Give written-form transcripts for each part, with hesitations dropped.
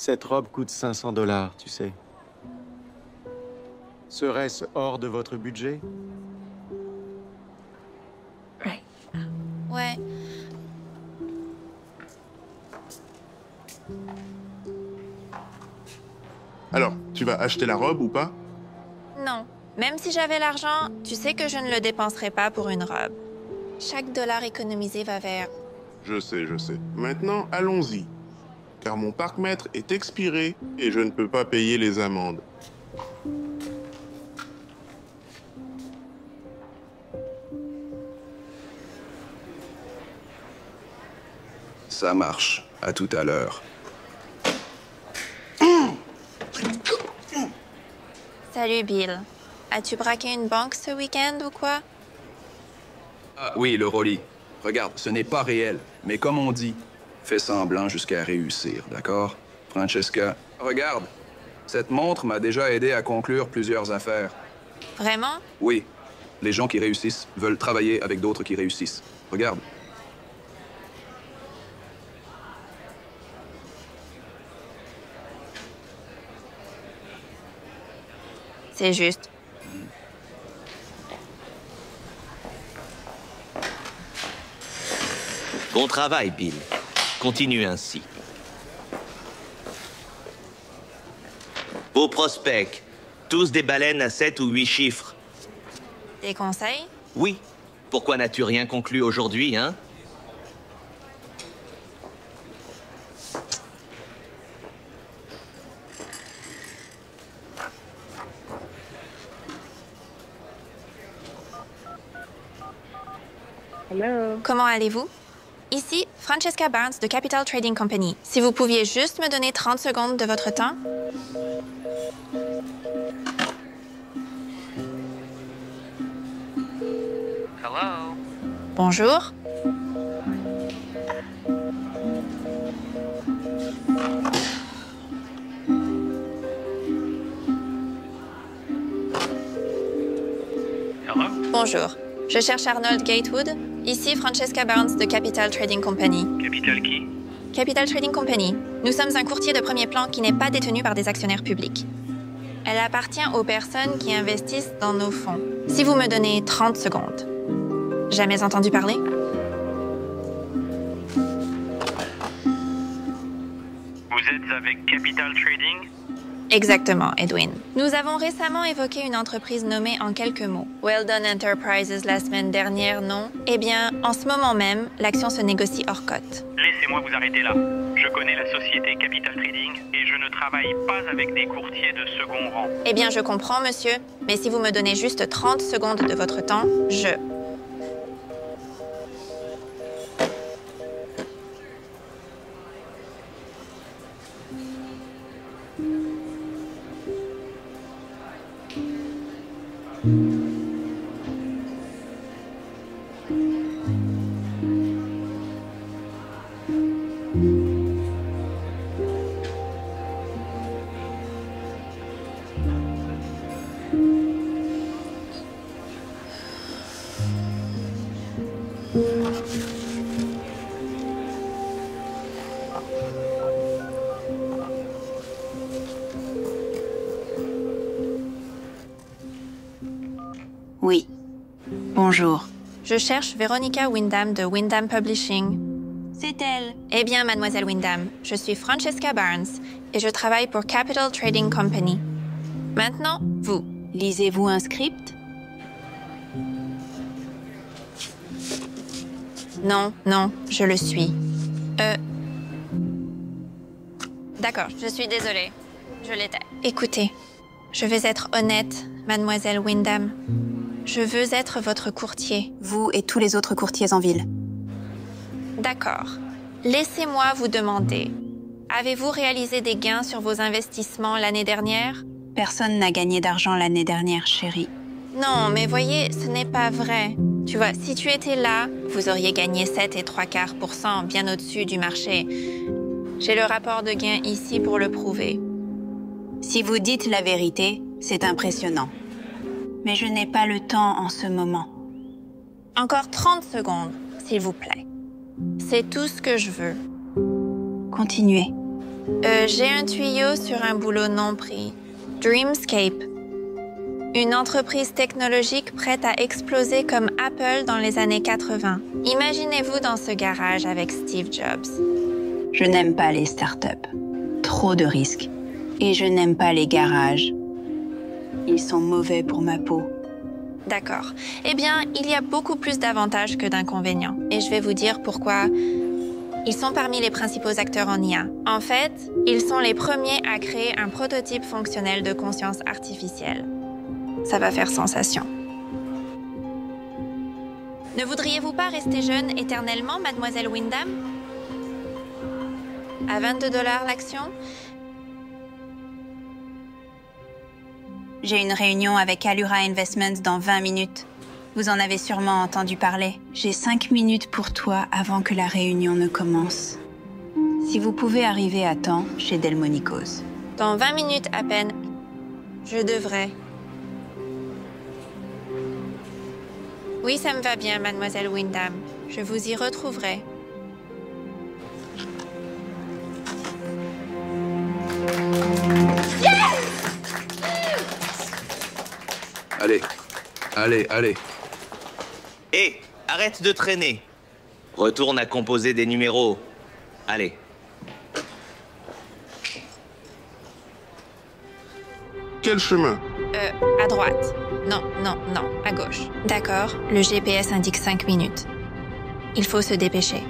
Cette robe coûte 500 $, tu sais. Serait-ce hors de votre budget? Ouais. Alors, tu vas acheter la robe ou pas? Non. Même si j'avais l'argent, tu sais que je ne le dépenserais pas pour une robe. Chaque dollar économisé va vers... Je sais, je sais. Maintenant, allons-y. Car mon parc-mètre est expiré et je ne peux pas payer les amendes. Ça marche. À tout à l'heure. Salut, Bill. As-tu braqué une banque ce week-end ou quoi? Ah oui, le Rolly. Regarde, ce n'est pas réel. Mais comme on dit, fais semblant jusqu'à réussir, d'accord? Francesca, regarde. Cette montre m'a déjà aidé à conclure plusieurs affaires. Vraiment? Oui. Les gens qui réussissent veulent travailler avec d'autres qui réussissent. Regarde. C'est juste. Bon travail, Bill. Continue ainsi. Vos prospects, tous des baleines à 7 ou 8 chiffres. Des conseils? Oui. Pourquoi n'as-tu rien conclu aujourd'hui, hein? Hello. Comment allez-vous? Ici, Francesca Barnes de Capital Trading Company. Si vous pouviez juste me donner 30 secondes de votre temps? Hello. Bonjour. Hello. Bonjour. Je cherche Arnold Gatewood. Ici, Francesca Barnes de Capital Trading Company. Capital qui? Capital Trading Company. Nous sommes un courtier de premier plan qui n'est pas détenu par des actionnaires publics. Elle appartient aux personnes qui investissent dans nos fonds. Si vous me donnez 30 secondes. Jamais entendu parler? Vous êtes avec Capital Trading? Exactement, Edwin. Nous avons récemment évoqué une entreprise nommée en quelques mots. Weldon Enterprises la semaine dernière, non? Eh bien, en ce moment même, l'action se négocie hors cote. Laissez-moi vous arrêter là. Je connais la société Capital Trading et je ne travaille pas avec des courtiers de second rang. Eh bien, je comprends, monsieur, mais si vous me donnez juste 30 secondes de votre temps, je... Oui. Bonjour. Je cherche Veronica Wyndham de Wyndham Publishing. C'est elle. Eh bien, mademoiselle Wyndham, je suis Francesca Barnes et je travaille pour Capital Trading Company. Maintenant, vous. Lisez-vous un script? Non, non, je le suis. D'accord, je suis désolée. Je l'étais. Écoutez, je vais être honnête, mademoiselle Wyndham. Je veux être votre courtier. Vous et tous les autres courtiers en ville. D'accord. Laissez-moi vous demander. Avez-vous réalisé des gains sur vos investissements l'année dernière? Personne n'a gagné d'argent l'année dernière, chérie. Non, mais voyez, ce n'est pas vrai. Tu vois, si tu étais là, vous auriez gagné 7,75%, bien au-dessus du marché. J'ai le rapport de gain ici pour le prouver. Si vous dites la vérité, c'est impressionnant. Mais je n'ai pas le temps en ce moment. Encore 30 secondes, s'il vous plaît. C'est tout ce que je veux. Continuez. J'ai un tuyau sur un boulot non pris. Dreamscape. Une entreprise technologique prête à exploser comme Apple dans les années 80. Imaginez-vous dans ce garage avec Steve Jobs. Je n'aime pas les startups. Trop de risques. Et je n'aime pas les garages. Ils sont mauvais pour ma peau. D'accord. Eh bien, il y a beaucoup plus d'avantages que d'inconvénients. Et je vais vous dire pourquoi. Ils sont parmi les principaux acteurs en IA. En fait, ils sont les premiers à créer un prototype fonctionnel de conscience artificielle. Ça va faire sensation. Ne voudriez-vous pas rester jeune éternellement, mademoiselle Wyndham? À 22 $ l'action? J'ai une réunion avec Allura Investments dans 20 minutes. Vous en avez sûrement entendu parler. J'ai 5 minutes pour toi avant que la réunion ne commence. Si vous pouvez arriver à temps chez Delmonicos. Dans 20 minutes à peine, je devrais. Oui, ça me va bien, mademoiselle Wyndham. Je vous y retrouverai. Allez, allez, allez. Hé, arrête de traîner. Retourne à composer des numéros. Allez. Quel chemin? À droite. Non, non, non, à gauche. D'accord, le GPS indique 5 minutes. Il faut se dépêcher.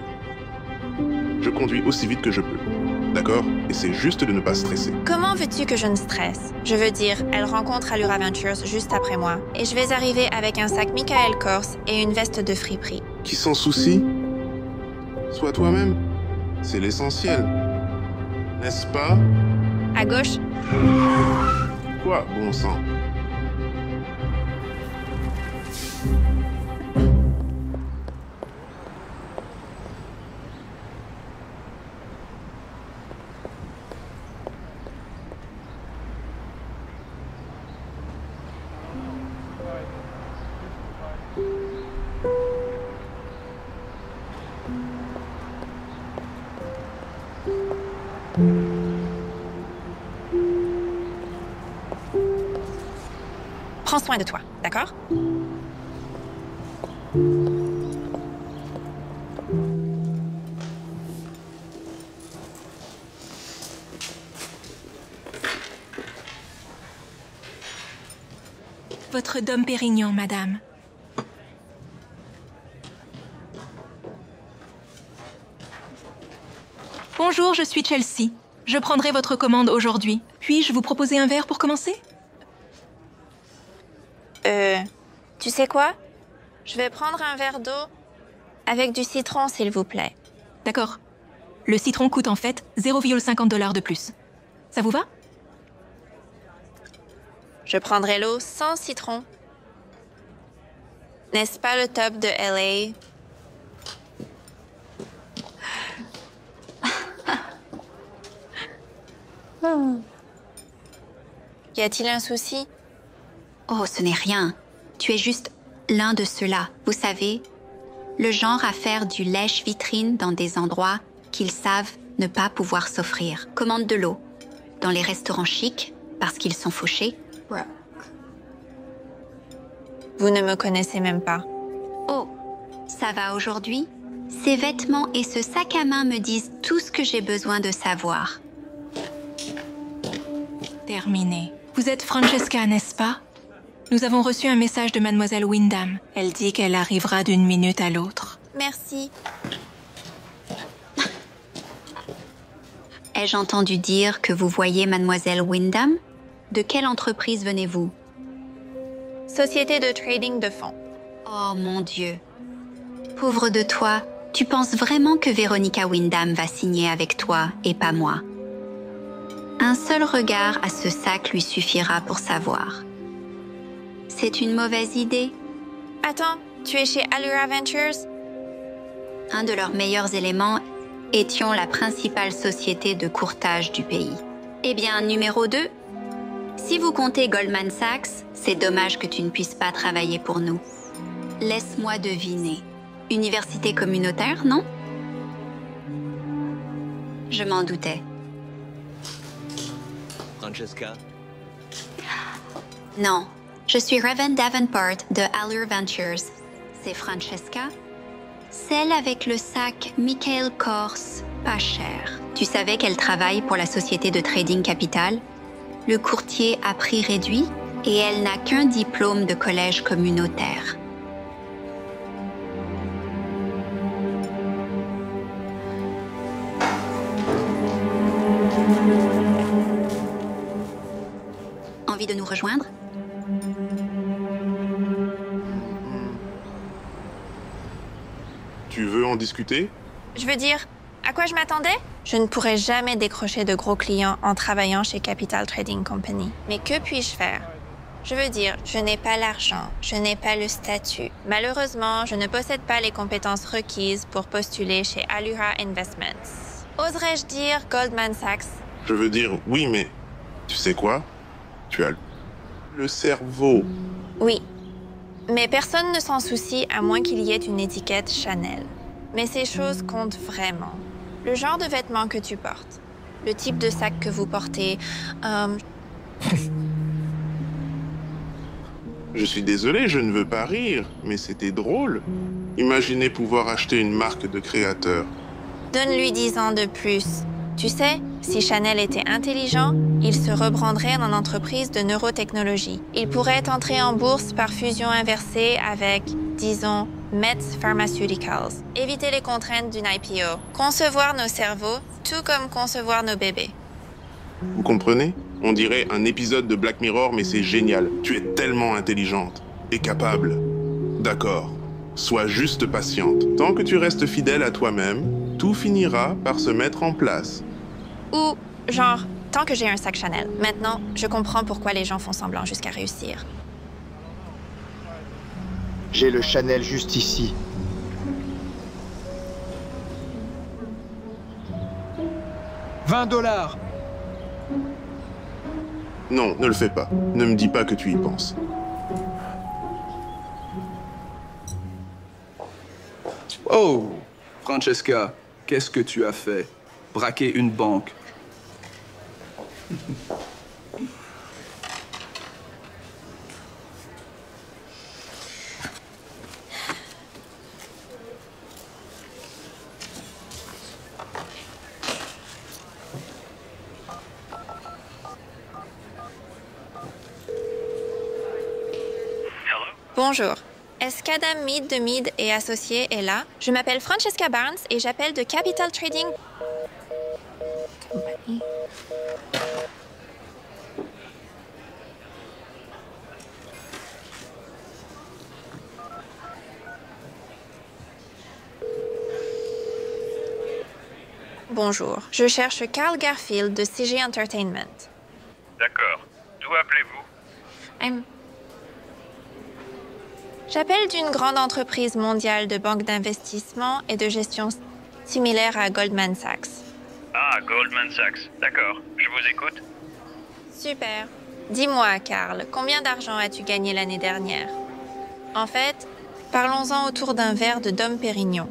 Je conduis aussi vite que je peux. D'accord? Et c'est juste de ne pas stresser. Comment veux-tu que je ne stresse? Je veux dire, elle rencontre Allura Ventures juste après moi. Et je vais arriver avec un sac Michael Kors et une veste de friperie. Qui s'en soucie? Sois toi-même. C'est l'essentiel. N'est-ce pas? À gauche? Quoi, bon sang? Prends soin de toi, d'accord? Votre Dom Pérignon, madame. Bonjour, je suis Chelsea. Je prendrai votre commande aujourd'hui. Puis-je vous proposer un verre pour commencer? Tu sais quoi? Je vais prendre un verre d'eau avec du citron, s'il vous plaît. D'accord. Le citron coûte en fait 0,50 $ de plus. Ça vous va? Je prendrai l'eau sans citron. N'est-ce pas le top de LA? Y a-t-il un souci? Oh, ce n'est rien. Tu es juste l'un de ceux-là. Vous savez, le genre à faire du lèche-vitrine dans des endroits qu'ils savent ne pas pouvoir s'offrir. Commande de l'eau. Dans les restaurants chics, parce qu'ils sont fauchés. Vous ne me connaissez même pas. Oh, ça va aujourd'hui? Ces vêtements et ce sac à main me disent tout ce que j'ai besoin de savoir. Terminé. Vous êtes Francesca, n'est-ce pas? Nous avons reçu un message de mademoiselle Wyndham. Elle dit qu'elle arrivera d'une minute à l'autre. Merci. Ai-je entendu dire que vous voyez mademoiselle Wyndham? De quelle entreprise venez-vous? Société de trading de fonds. Oh mon Dieu. Pauvre de toi, tu penses vraiment que Veronica Wyndham va signer avec toi et pas moi? Un seul regard à ce sac lui suffira pour savoir. C'est une mauvaise idée. Attends, tu es chez Allura Ventures? Un de leurs meilleurs éléments étions la principale société de courtage du pays. Eh bien, numéro 2, si vous comptez Goldman Sachs, c'est dommage que tu ne puisses pas travailler pour nous. Laisse-moi deviner. Université communautaire, non? Je m'en doutais. Francesca? Non, je suis Raven Davenport de Allure Ventures. C'est Francesca? Celle avec le sac Michael Kors, pas cher. Tu savais qu'elle travaille pour la société de trading Capital? Le courtier à prix réduit et elle n'a qu'un diplôme de collège communautaire. Envie de nous rejoindre? Tu veux en discuter? Je veux dire, à quoi je m'attendais? Je ne pourrais jamais décrocher de gros clients en travaillant chez Capital Trading Company. Mais que puis-je faire? Je veux dire, je n'ai pas l'argent, je n'ai pas le statut. Malheureusement, je ne possède pas les compétences requises pour postuler chez Allura Investments. Oserais-je dire Goldman Sachs? Je veux dire, oui, mais... Tu sais quoi? Tu as le cerveau. Oui. Mais personne ne s'en soucie à moins qu'il y ait une étiquette Chanel. Mais ces choses comptent vraiment. Le genre de vêtements que tu portes, le type de sac que vous portez, Je suis désolé, je ne veux pas rire, mais c'était drôle. Imaginez pouvoir acheter une marque de créateur. Donne-lui 10 ans de plus. Tu sais, si Chanel était intelligent, il se rebranderait en entreprise de neurotechnologie. Il pourrait entrer en bourse par fusion inversée avec, disons, Mets Pharmaceuticals. Éviter les contraintes d'une IPO. Concevoir nos cerveaux, tout comme concevoir nos bébés. Vous comprenez? On dirait un épisode de Black Mirror, mais c'est génial. Tu es tellement intelligente et capable. D'accord. Sois juste patiente. Tant que tu restes fidèle à toi-même, tout finira par se mettre en place. Ou, genre, tant que j'ai un sac Chanel. Maintenant, je comprends pourquoi les gens font semblant jusqu'à réussir. J'ai le Chanel juste ici. $20. Non, ne le fais pas. Ne me dis pas que tu y penses. Oh, Francesca, qu'est-ce que tu as fait? Braquer une banque. Bonjour. Est-ce qu'Adam Mead de Mead et Associés est là? Je m'appelle Francesca Barnes et j'appelle de Capital Trading Company. Bonjour. Je cherche Carl Garfield de CG Entertainment. D'accord. D'où appelez-vous? J'appelle d'une grande entreprise mondiale de banque d'investissement et de gestion similaire à Goldman Sachs. Ah, Goldman Sachs. D'accord. Je vous écoute. Super. Dis-moi, Carl, combien d'argent as-tu gagné l'année dernière? En fait, parlons-en autour d'un verre de Dom Pérignon.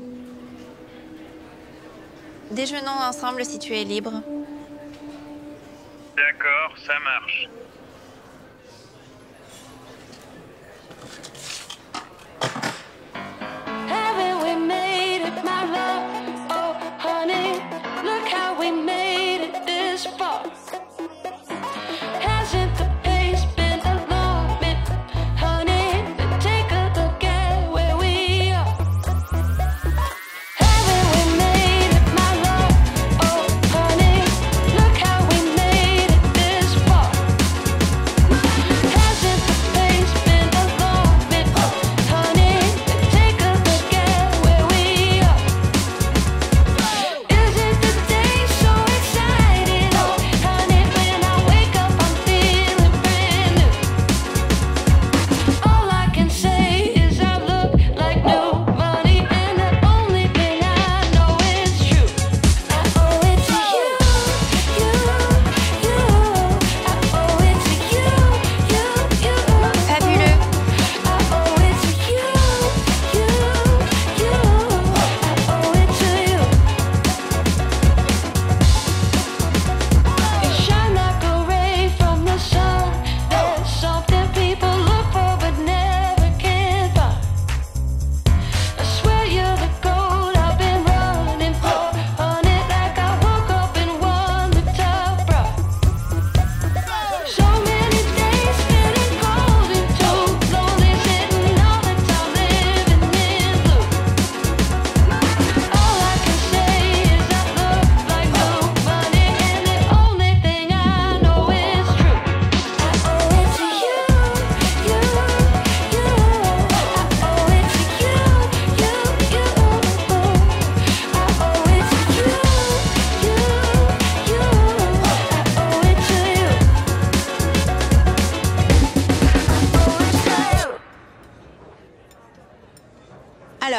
Déjeunons ensemble si tu es libre. D'accord, ça marche. Haven't we made it, my love? Oh, honey, look how we made it this far. Hasn't the pace been alarming, honey? Take a look at where we are. Haven't we made it, my love? Oh, honey, look how we made it this far.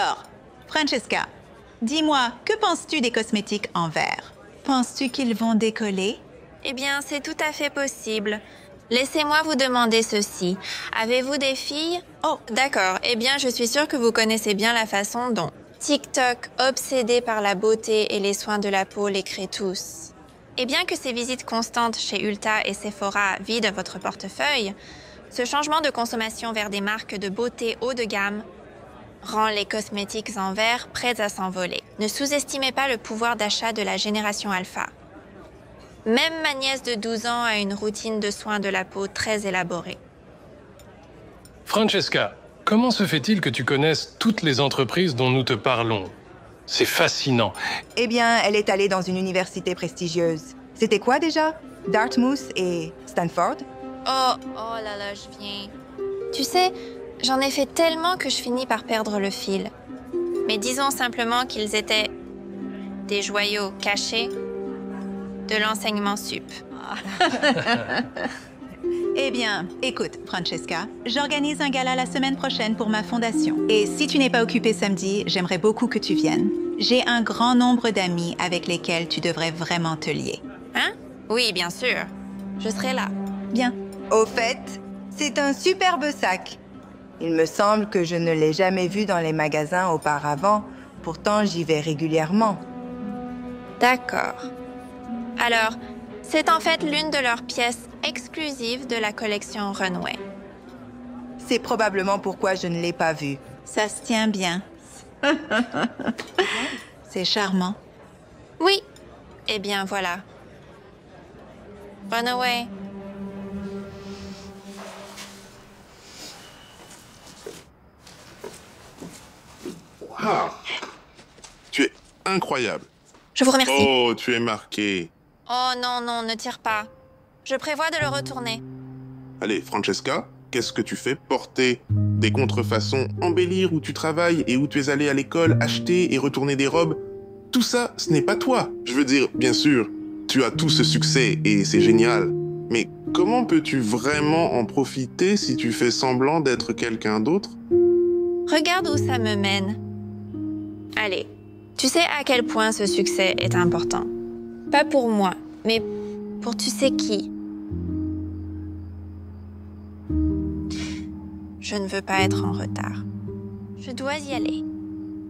Alors, Francesca, dis-moi, que penses-tu des cosmétiques en verre? Penses-tu qu'ils vont décoller? Eh bien, c'est tout à fait possible. Laissez-moi vous demander ceci. Avez-vous des filles? Oh, d'accord. Eh bien, je suis sûre que vous connaissez bien la façon dont TikTok, obsédé par la beauté et les soins de la peau, les crée tous. Et bien que ces visites constantes chez Ulta et Sephora vident votre portefeuille, ce changement de consommation vers des marques de beauté haut de gamme rend les cosmétiques en verre prêts à s'envoler. Ne sous-estimez pas le pouvoir d'achat de la génération alpha. Même ma nièce de 12 ans a une routine de soins de la peau très élaborée. Francesca, comment se fait-il que tu connaisses toutes les entreprises dont nous te parlons? C'est fascinant. Eh bien, elle est allée dans une université prestigieuse. C'était quoi déjà? Dartmouth et Stanford? Oh là là, je viens. Tu sais, j'en ai fait tellement que je finis par perdre le fil. Mais disons simplement qu'ils étaient des joyaux cachés de l'enseignement sup. Eh bien, écoute, Francesca, j'organise un gala la semaine prochaine pour ma fondation. Et si tu n'es pas occupée samedi, j'aimerais beaucoup que tu viennes. J'ai un grand nombre d'amis avec lesquels tu devrais vraiment te lier. Hein? Oui, bien sûr. Je serai là. Bien. Au fait, c'est un superbe sac. Il me semble que je ne l'ai jamais vu dans les magasins auparavant. Pourtant, j'y vais régulièrement. D'accord. Alors, c'est en fait l'une de leurs pièces exclusives de la collection Runway. C'est probablement pourquoi je ne l'ai pas vu. Ça se tient bien. C'est charmant. Oui. Eh bien, voilà. Runaway. Wow. Tu es incroyable. Je vous remercie. Oh, tu es marqué. Oh non, ne tire pas. Je prévois de le retourner. Allez, Francesca, qu'est-ce que tu fais? Porter des contrefaçons, embellir où tu travailles et où tu es allé à l'école, acheter et retourner des robes. Tout ça, ce n'est pas toi. Je veux dire, bien sûr, tu as tout ce succès et c'est génial. Mais comment peux-tu vraiment en profiter si tu fais semblant d'être quelqu'un d'autre? Regarde où ça me mène. Allez, tu sais à quel point ce succès est important. Pas pour moi, mais pour tu sais qui. Je ne veux pas être en retard. Je dois y aller.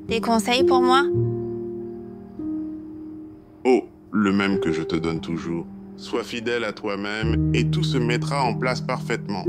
Des conseils pour moi? Oh, le même que je te donne toujours. Sois fidèle à toi-même et tout se mettra en place parfaitement.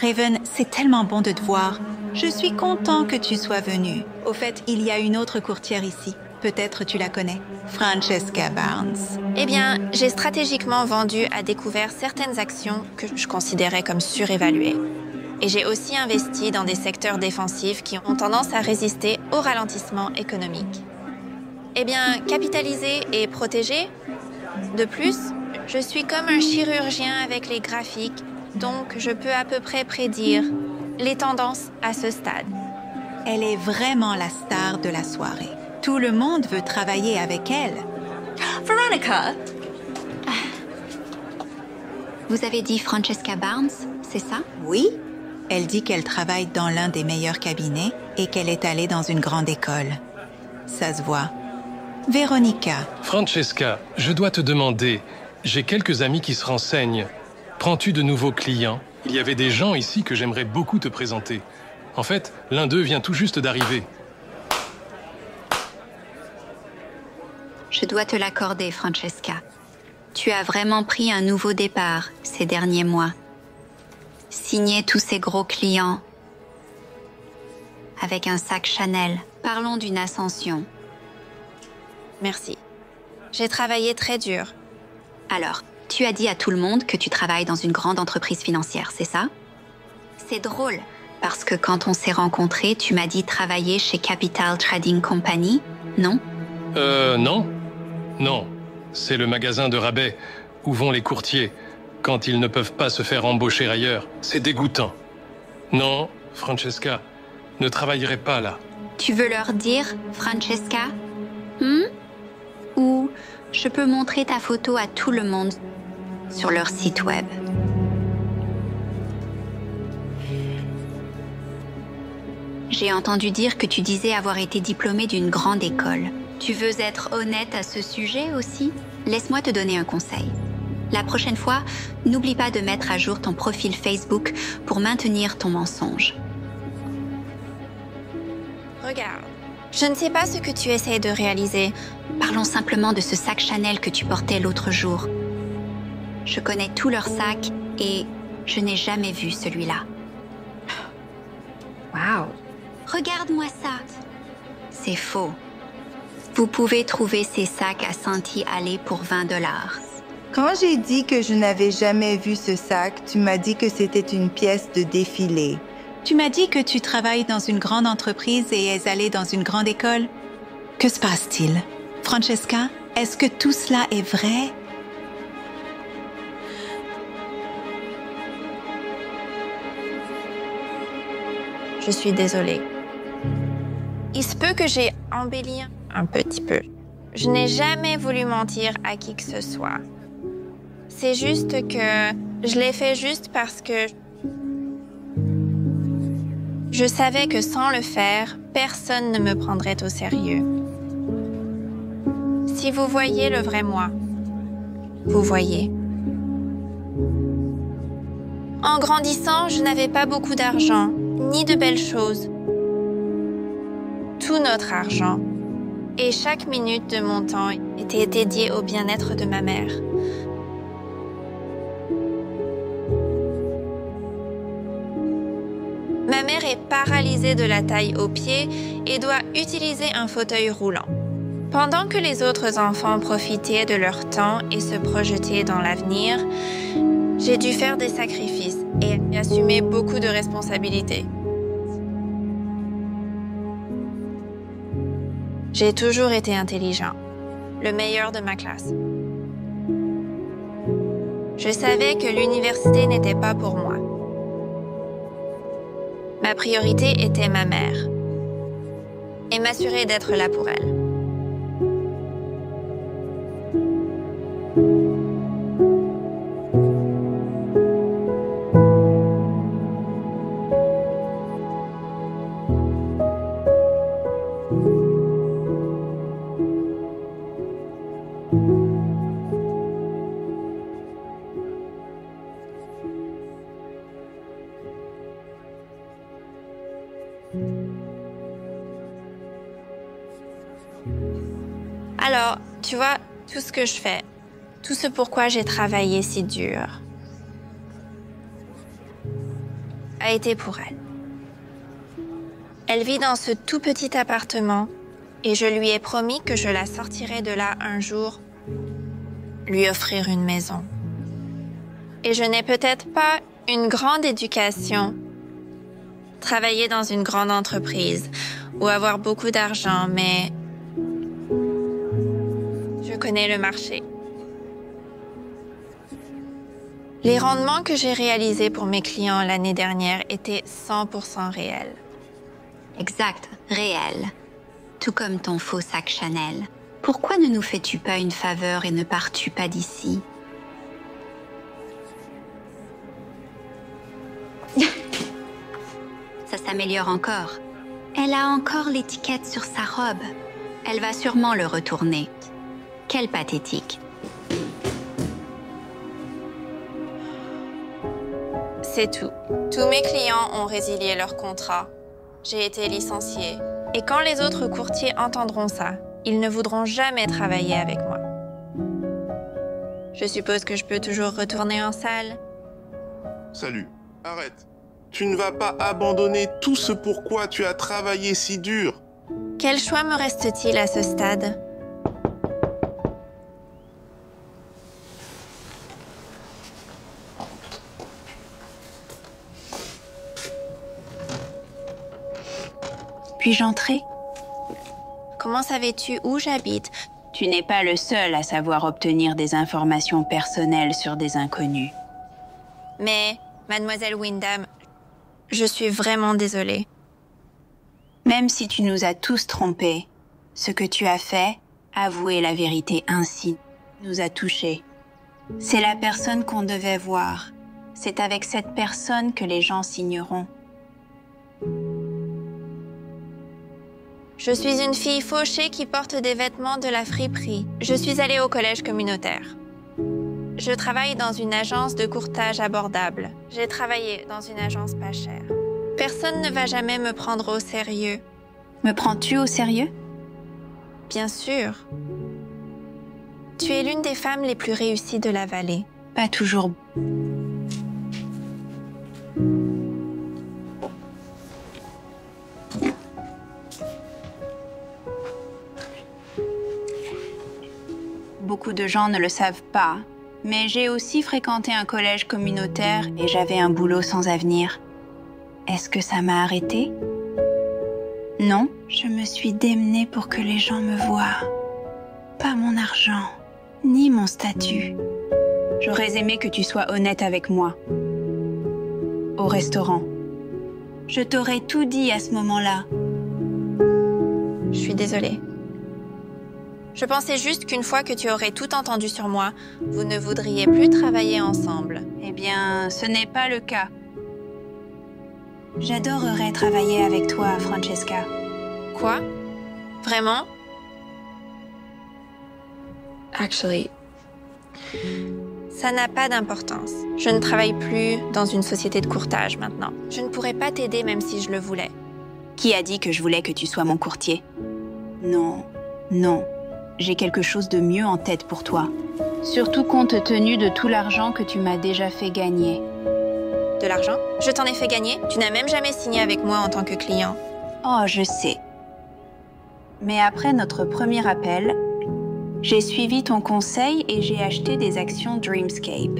Raven, c'est tellement bon de te voir. Je suis content que tu sois venue. Au fait, il y a une autre courtière ici. Peut-être tu la connais. Francesca Barnes. Eh bien, j'ai stratégiquement vendu à découvert certaines actions que je considérais comme surévaluées. Et j'ai aussi investi dans des secteurs défensifs qui ont tendance à résister au ralentissement économique. Eh bien, capitaliser et protéger. De plus, je suis comme un chirurgien avec les graphiques, donc je peux à peu près prédire les tendances à ce stade. Elle est vraiment la star de la soirée. Tout le monde veut travailler avec elle. Veronica! Vous avez dit Francesca Barnes, c'est ça? Oui. Elle dit qu'elle travaille dans l'un des meilleurs cabinets et qu'elle est allée dans une grande école. Ça se voit. Véronica. Francesca, je dois te demander, j'ai quelques amis qui se renseignent. Prends-tu de nouveaux clients? Il y avait des gens ici que j'aimerais beaucoup te présenter. En fait, l'un d'eux vient tout juste d'arriver. Je dois te l'accorder, Francesca. Tu as vraiment pris un nouveau départ ces derniers mois. Signer tous ces gros clients avec un sac Chanel. Parlons d'une ascension. Merci. J'ai travaillé très dur. Alors, tu as dit à tout le monde que tu travailles dans une grande entreprise financière, c'est ça? C'est drôle, parce que quand on s'est rencontrés, tu m'as dit travailler chez Capital Trading Company, non? Non. Non. C'est le magasin de rabais où vont les courtiers quand ils ne peuvent pas se faire embaucher ailleurs. C'est dégoûtant. Non, Francesca, ne travaillerai pas là. Tu veux leur dire, Francesca? Ou Je peux montrer ta photo à tout le monde sur leur site web. J'ai entendu dire que tu disais avoir été diplômée d'une grande école. Tu veux être honnête à ce sujet aussi? Laisse-moi te donner un conseil. La prochaine fois, n'oublie pas de mettre à jour ton profil Facebook pour maintenir ton mensonge. Regarde, je ne sais pas ce que tu essaies de réaliser. Parlons simplement de ce sac Chanel que tu portais l'autre jour. Je connais tous leurs sacs et je n'ai jamais vu celui-là. Wow! Regarde-moi ça. C'est faux. Vous pouvez trouver ces sacs à Santee Alley pour 20 $. Quand j'ai dit que je n'avais jamais vu ce sac, tu m'as dit que c'était une pièce de défilé. Tu m'as dit que tu travailles dans une grande entreprise et es allée dans une grande école. Que se passe-t-il? Francesca, est-ce que tout cela est vrai? Je suis désolée. Il se peut que j'ai embelli un petit peu. Je n'ai jamais voulu mentir à qui que ce soit. C'est juste que je l'ai fait juste parce que je savais que sans le faire, personne ne me prendrait au sérieux. Si vous voyez le vrai moi, vous voyez. En grandissant, je n'avais pas beaucoup d'argent, ni de belles choses. Tout notre argent et chaque minute de mon temps était dédiée au bien-être de ma mère. Ma mère est paralysée de la taille aux pieds et doit utiliser un fauteuil roulant. Pendant que les autres enfants profitaient de leur temps et se projetaient dans l'avenir, j'ai dû faire des sacrifices et assumer beaucoup de responsabilités. J'ai toujours été intelligent, le meilleur de ma classe. Je savais que l'université n'était pas pour moi. Ma priorité était ma mère et m'assurer d'être là pour elle. Alors, tu vois, tout ce que je fais, tout ce pourquoi j'ai travaillé si dur, a été pour elle. Elle vit dans ce tout petit appartement et je lui ai promis que je la sortirais de là un jour, lui offrir une maison. Et je n'ai peut-être pas une grande éducation, travailler dans une grande entreprise ou avoir beaucoup d'argent, mais je connais le marché. Les rendements que j'ai réalisés pour mes clients l'année dernière étaient 100% réels. Exact, réel. Tout comme ton faux sac Chanel. Pourquoi ne nous fais-tu pas une faveur et ne pars-tu pas d'ici? Ça s'améliore encore. Elle a encore l'étiquette sur sa robe. Elle va sûrement le retourner. Quelle pathétique. C'est tout. Tous mes clients ont résilié leur contrat. J'ai été licenciée. Et quand les autres courtiers entendront ça, ils ne voudront jamais travailler avec moi. Je suppose que je peux toujours retourner en salle. Salut, arrête. Tu ne vas pas abandonner tout ce pourquoi tu as travaillé si dur. Quel choix me reste-t-il à ce stade? Puis-je entrer? Comment savais-tu où j'habite? Tu n'es pas le seul à savoir obtenir des informations personnelles sur des inconnus. Mais, mademoiselle Wyndham, je suis vraiment désolée. Même si tu nous as tous trompés, ce que tu as fait Avouer la vérité ainsi nous a touchés. C'est la personne qu'on devait voir. C'est avec cette personne que les gens signeront. Je suis une fille fauchée qui porte des vêtements de la friperie. Je suis allée au collège communautaire. Je travaille dans une agence de courtage abordable. J'ai travaillé dans une agence pas chère. Personne ne va jamais me prendre au sérieux. Me prends-tu au sérieux? Bien sûr. Tu es l'une des femmes les plus réussies de la vallée. Pas toujours. Beaucoup de gens ne le savent pas, mais j'ai aussi fréquenté un collège communautaire et j'avais un boulot sans avenir. Est-ce que ça m'a arrêtée? Non, je me suis démenée pour que les gens me voient. Pas mon argent, ni mon statut. J'aurais aimé que tu sois honnête avec moi. Au restaurant. Je t'aurais tout dit à ce moment-là. Je suis désolée. Je pensais juste qu'une fois que tu aurais tout entendu sur moi, vous ne voudriez plus travailler ensemble. Eh bien, ce n'est pas le cas. J'adorerais travailler avec toi, Francesca. Quoi? Vraiment? Actually, ça n'a pas d'importance. Je ne travaille plus dans une société de courtage maintenant. Je ne pourrais pas t'aider même si je le voulais. Qui a dit que je voulais que tu sois mon courtier? Non, non. J'ai quelque chose de mieux en tête pour toi. Surtout compte tenu de tout l'argent que tu m'as déjà fait gagner. De l'argent? Je t'en ai fait gagner? Tu n'as même jamais signé avec moi en tant que client. Oh, je sais. Mais après notre premier appel, j'ai suivi ton conseil et j'ai acheté des actions Dreamscape.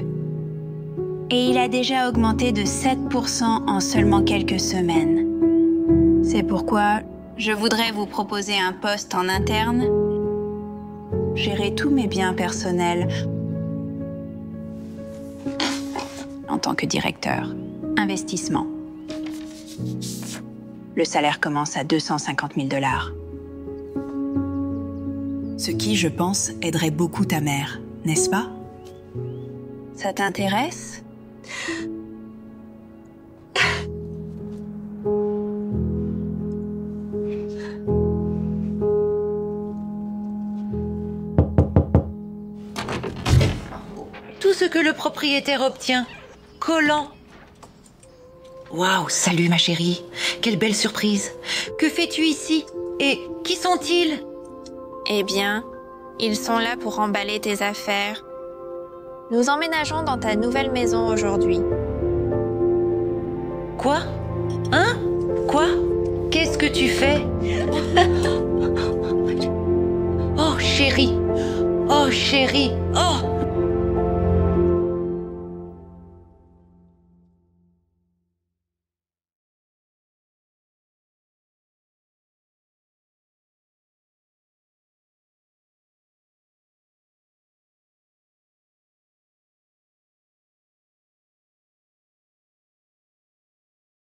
Et il a déjà augmenté de 7% en seulement quelques semaines. C'est pourquoi je voudrais vous proposer un poste en interne, gérer tous mes biens personnels en tant que directeur. Investissement. Le salaire commence à 250 000 $. Ce qui, je pense, aiderait beaucoup ta mère, n'est-ce pas? Ça t'intéresse? Tout ce que le propriétaire obtient. Collant. Waouh, salut ma chérie. Quelle belle surprise. Que fais-tu ici? Et qui sont-ils? Eh bien, ils sont là pour emballer tes affaires. Nous emménageons dans ta nouvelle maison aujourd'hui. Quoi? Hein? Quoi? Qu'est-ce que tu fais? Oh chérie. Oh chérie. Oh.